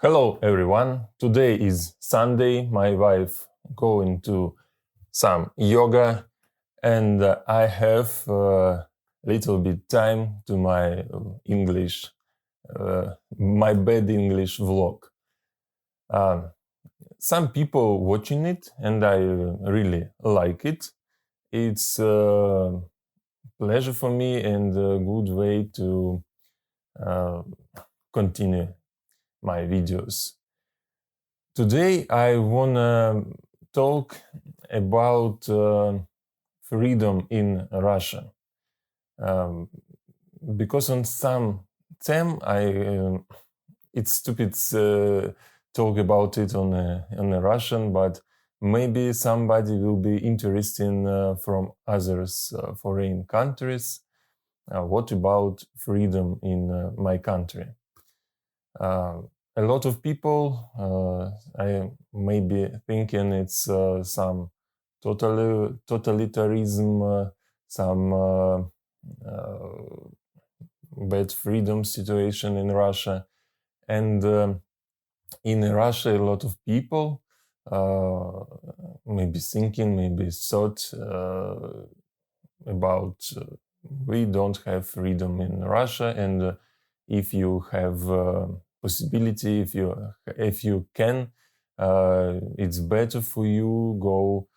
Hello everyone. Today is Sunday. My wife going to some yoga and I have a little bit time to my English, my bad English vlog. Um, some people watching it and I really like it. It's a pleasure for me and a good way to uh, continue my videos. Today I wanna talk about freedom in Russia, um, because on some time it's stupid talk about it on a Russian, but maybe somebody will be interested from others foreign countries. What about freedom in my country? Uh, a lot of people, I may be thinking it's some totalitarianism, some bad freedom situation in Russia. And in Russia, a lot of people maybe thinking, maybe thought about we don't have freedom in Russia, and if you have possibility, if you can, it's better for you go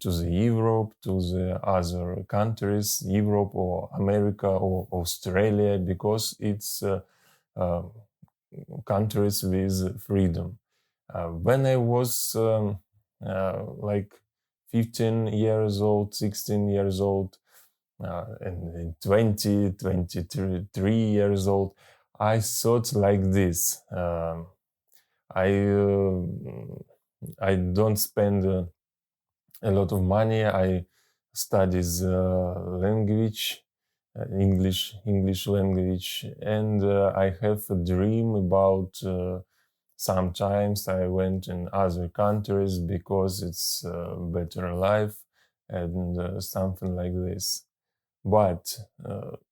to the Europe, to the other countries, Europe or America or Australia, because it's uh, countries with freedom. When I was like 15 years old, 16 years old, and 20, 23 years old, I thought like this. I uh, I don't spend a lot of money. I studies language, English language, and I have a dream about. Sometimes I went in other countries because it's better life and something like this. But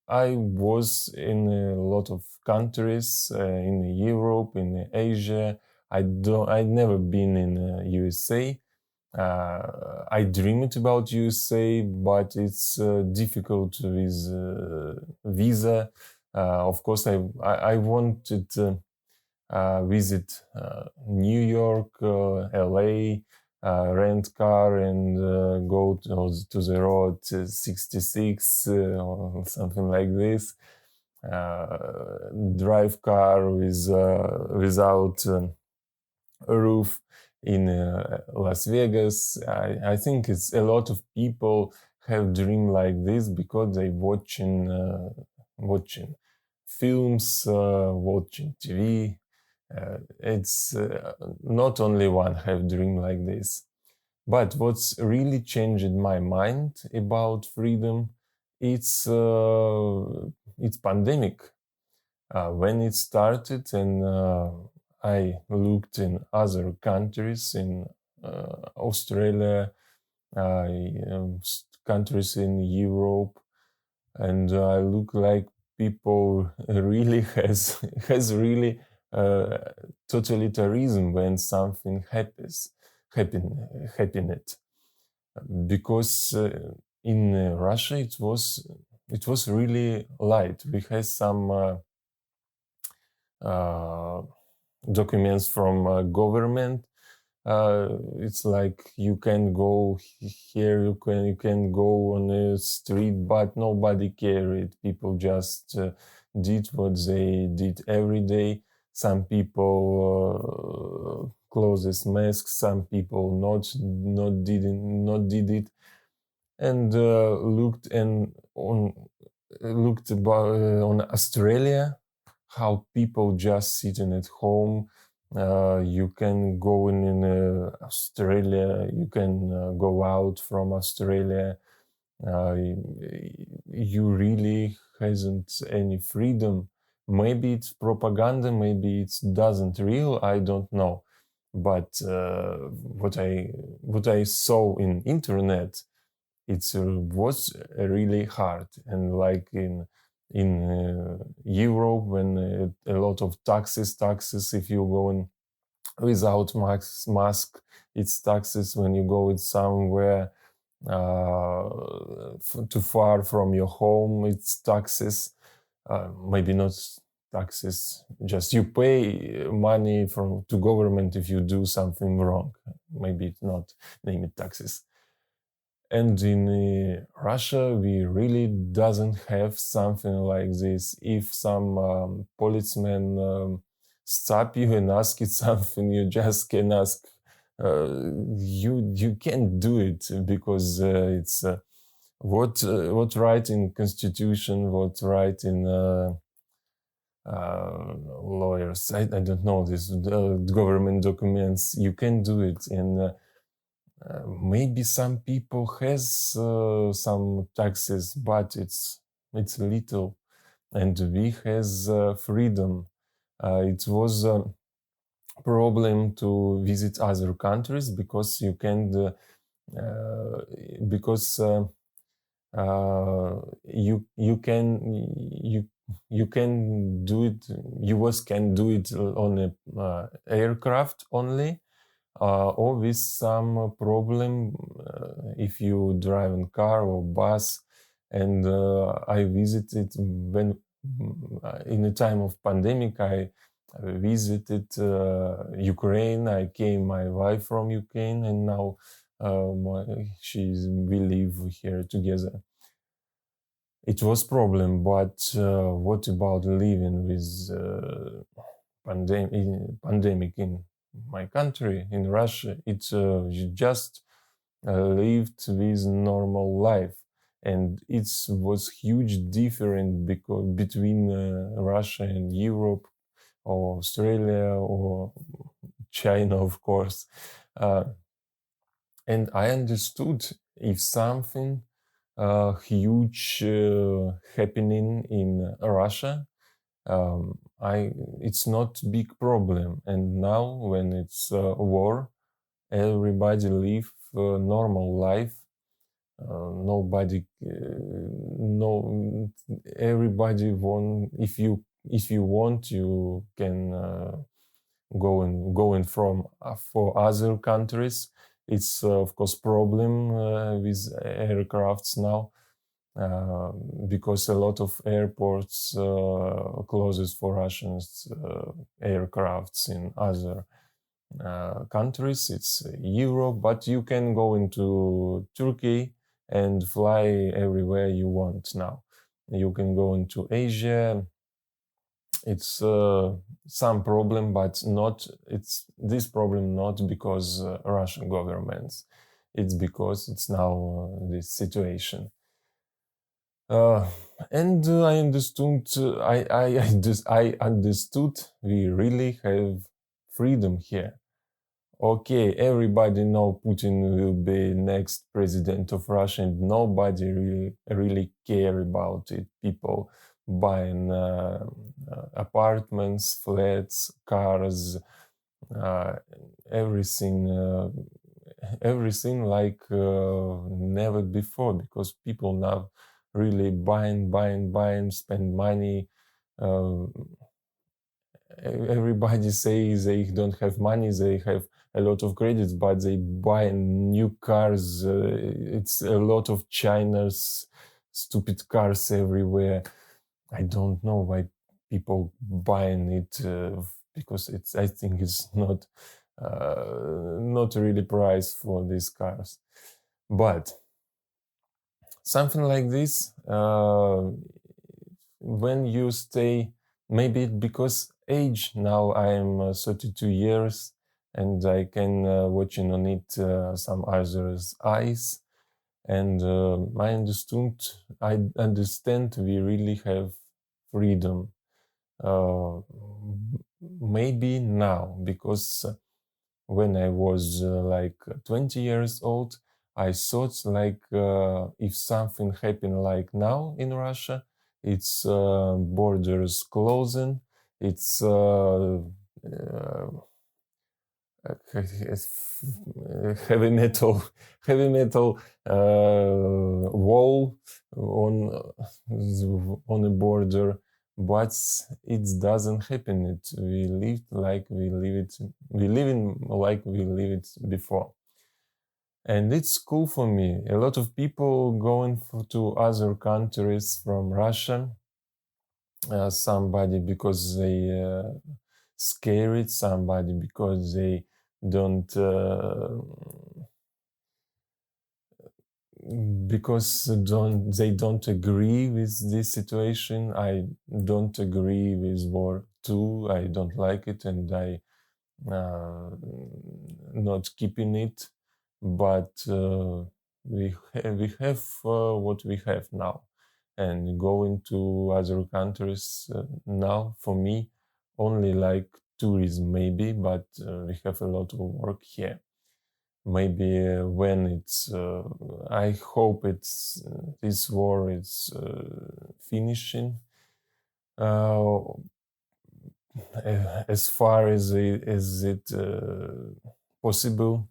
I was in a lot of countries in Europe, in Asia. I never been in USA. I dreamed about USA, but it's difficult with visa. Of course, I wanted to visit New York, LA, rent car and go to the road 66 or something like this. Drive car without a roof in Las Vegas. I think it's a lot of people have dream like this because they watching films, watching TV. It's not only one have dream like this. But what's really changed my mind about freedom, it's pandemic. When it started, and I looked in other countries, in Australia, countries in Europe, and I look like people really has really uh, totalitarianism when something happen it, because in Russia it was really light. We had some uh, documents from government. It's like you can go here, you can go on the street, but nobody cared. People just did what they did every day. Some people closes masks, some people not did it, and looked about on Australia, how people just sitting at home. You can go in Australia, you can go out from Australia. Uh, you really hasn't any freedom. Maybe it's propaganda, maybe it doesn't real. I don't know. But what I saw in internet, it was really hard, and like in in Europe when a lot of taxes if you go in without mask, it's taxes when you go with somewhere too far from your home, it's taxes. Maybe not taxes, just you pay money from to government if you do something wrong. Maybe not name it taxes. And in Russia, we really doesn't have something like this. If some policeman stop you and ask you something, you just can ask. You can't do it because it's what right in constitution, what right in lawyers. I don't know this government documents. You can do it, and maybe some people has some taxes, but it's little, and we has freedom. It was a problem to visit other countries because you can because you can do it. US can do it on a aircraft only, or with some problem if you drive in car or bus. And I visited when in the time of pandemic. I visited Ukraine. I came, my wife from Ukraine, and now we live here together. It was problem, but what about living with pandemic in my country, in Russia? It just lived with normal life, and it was huge difference because between Russia and Europe or Australia or China, of course. And I understood if something huge happening in Russia, it's not big problem. And now when it's war, everybody live normal life. Nobody, no, everybody want. If you want, you can going from for other countries. It's of course problem with aircrafts now because a lot of airports closes for Russians aircrafts in other countries. It's Europe, but you can go into Turkey and fly everywhere you want now. You can go into Asia. It's some problem, but not. It's this problem not because Russian governments. It's because it's now this situation. And I understood. I understood. We really have freedom here. Okay, everybody know Putin will be next president of Russia, and nobody really care about it. People buying apartments, flats, cars, uh, everything, everything like never before, because people now really buying, spend money. Uh, Everybody says they don't have money, they have a lot of credits, but they buy new cars. It's a lot of China's stupid cars everywhere. I don't know why people buying it because it's. I think it's not really price for these cars, but something like this. When you stay, maybe because age now I'm 32 years and I can watching on it some others eyes, and I understand we really have freedom. Maybe now, because when I was like 20 years old, I thought like if something happened like now in Russia, it's borders closing, it's heavy metal heavy metal wall on a border, but it doesn't happen. We live like we live it. We live in like we live it before, and it's cool for me. A lot of people going to other countries from Russia. Somebody because they scared, somebody because they don't they don't agree with this situation. I don't agree with war too. I don't like it, and I not keeping it. But we have what we have now, and going to other countries now for me only like tourism maybe, but we have a lot of work here. Maybe when it's I hope it's this war is finishing uh, as far as it possible,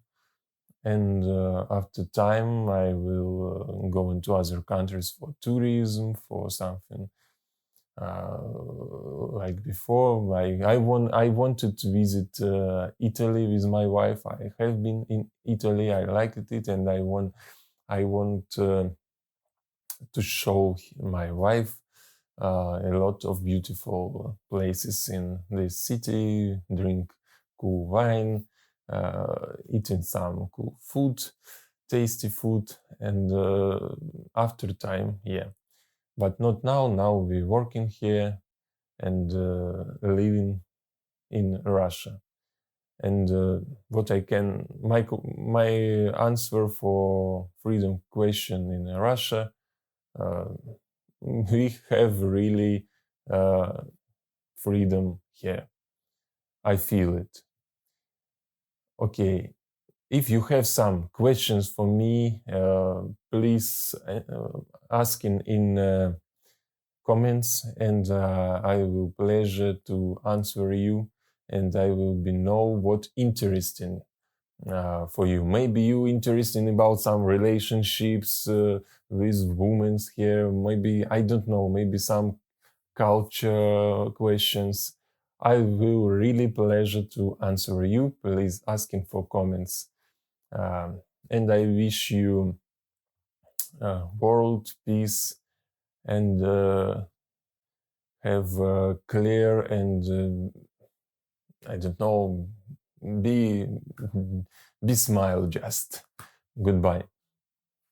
and after time I will go into other countries for tourism, for something uh, like before. I wanted to visit Italy with my wife. I have been in Italy. I liked it, and I want to show my wife a lot of beautiful places in this city. Drink cool wine, eating some cool food, tasty food, and after time, yeah. But not now. Now we're working here and living in Russia. And what I can, my answer for freedom question in Russia, uh, we have really freedom here. I feel it. Okay, if you have some questions for me, please ask in comments, and I will pleasure to answer you, and I will be know what interesting for you. Maybe you interested about some relationships with women here. Maybe I don't know. Maybe some culture questions. I will really pleasure to answer you. Please asking for comments, and I wish you world peace and have clear and I don't know, be smile just. Goodbye.